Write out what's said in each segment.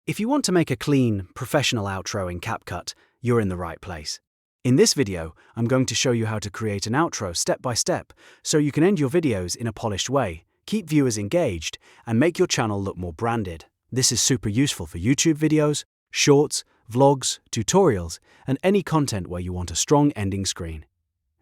If you want to make a clean, professional outro in CapCut, you're in the right place. In this video, I'm going to show you how to create an outro step by step, so you can end your videos in a polished way, keep viewers engaged, and make your channel look more branded. This is super useful for YouTube videos, shorts, vlogs, tutorials, and any content where you want a strong ending screen.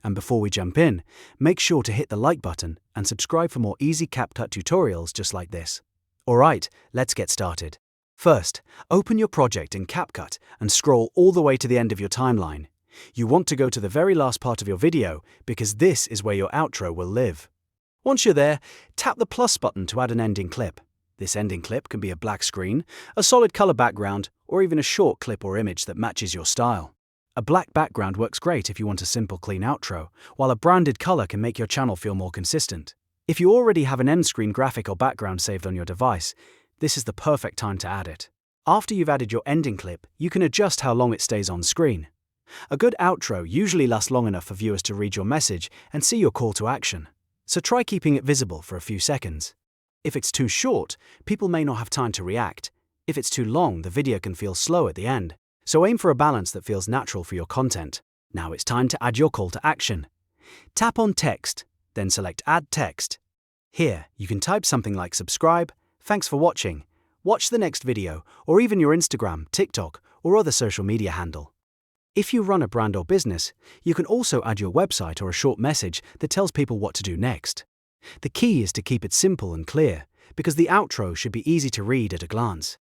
And before we jump in, make sure to hit the like button and subscribe for more easy CapCut tutorials just like this. Alright, let's get started. First, open your project in CapCut and scroll all the way to the end of your timeline. You want to go to the very last part of your video because this is where your outro will live. Once you're there, tap the plus button to add an ending clip. This ending clip can be a black screen, a solid color background, or even a short clip or image that matches your style. A black background works great if you want a simple, clean outro, while a branded color can make your channel feel more consistent. If you already have an end screen graphic or background saved on your device, this is the perfect time to add it. After you've added your ending clip, you can adjust how long it stays on screen. A good outro usually lasts long enough for viewers to read your message and see your call to action. So try keeping it visible for a few seconds. If it's too short, people may not have time to react. If it's too long, the video can feel slow at the end. So aim for a balance that feels natural for your content. Now it's time to add your call to action. Tap on text, then select Add Text. Here, you can type something like subscribe, thanks for watching, watch the next video, or even your Instagram, TikTok, or other social media handle. If you run a brand or business, you can also add your website or a short message that tells people what to do next. The key is to keep it simple and clear, because the outro should be easy to read at a glance.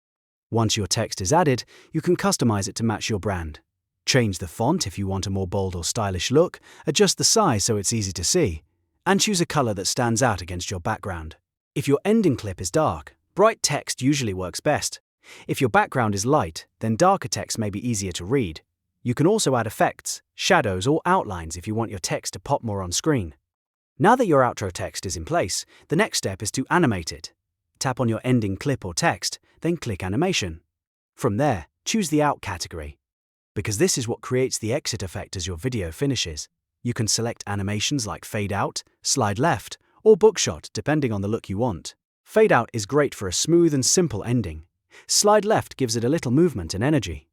Once your text is added, you can customize it to match your brand. Change the font if you want a more bold or stylish look, adjust the size so it's easy to see, and choose a color that stands out against your background. If your ending clip is dark, bright text usually works best. If your background is light, then darker text may be easier to read. You can also add effects, shadows, or outlines if you want your text to pop more on screen. Now that your outro text is in place, the next step is to animate it. Tap on your ending clip or text, then click Animation. From there, choose the Out category. Because this is what creates the exit effect as your video finishes. You can select animations like Fade Out, Slide Left, or Bookshot depending on the look you want. Fade Out is great for a smooth and simple ending. Slide Left gives it a little movement and energy.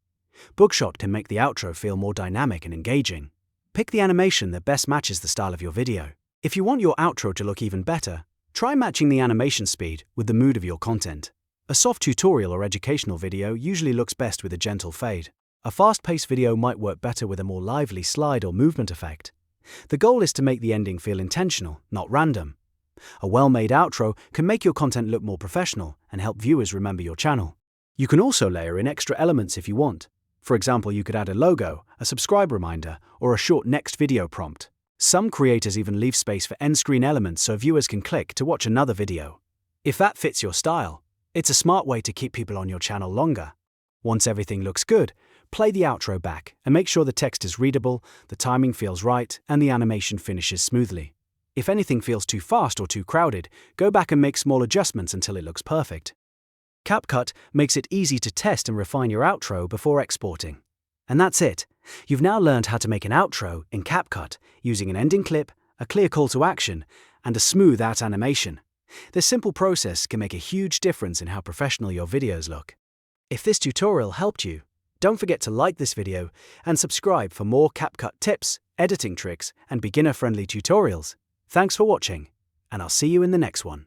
Bookshot can make the outro feel more dynamic and engaging. Pick the animation that best matches the style of your video. If you want your outro to look even better, try matching the animation speed with the mood of your content. A soft tutorial or educational video usually looks best with a gentle fade. A fast-paced video might work better with a more lively slide or movement effect. The goal is to make the ending feel intentional, not random. A well-made outro can make your content look more professional and help viewers remember your channel. You can also layer in extra elements if you want. For example, you could add a logo, a subscribe reminder, or a short next video prompt. Some creators even leave space for end screen elements so viewers can click to watch another video. If that fits your style, it's a smart way to keep people on your channel longer. Once everything looks good, play the outro back and make sure the text is readable, the timing feels right, and the animation finishes smoothly. If anything feels too fast or too crowded, go back and make small adjustments until it looks perfect. CapCut makes it easy to test and refine your outro before exporting. And that's it. You've now learned how to make an outro in CapCut using an ending clip, a clear call to action, and a smooth out animation. This simple process can make a huge difference in how professional your videos look. If this tutorial helped you, don't forget to like this video and subscribe for more CapCut tips, editing tricks, and beginner-friendly tutorials. Thanks for watching, and I'll see you in the next one.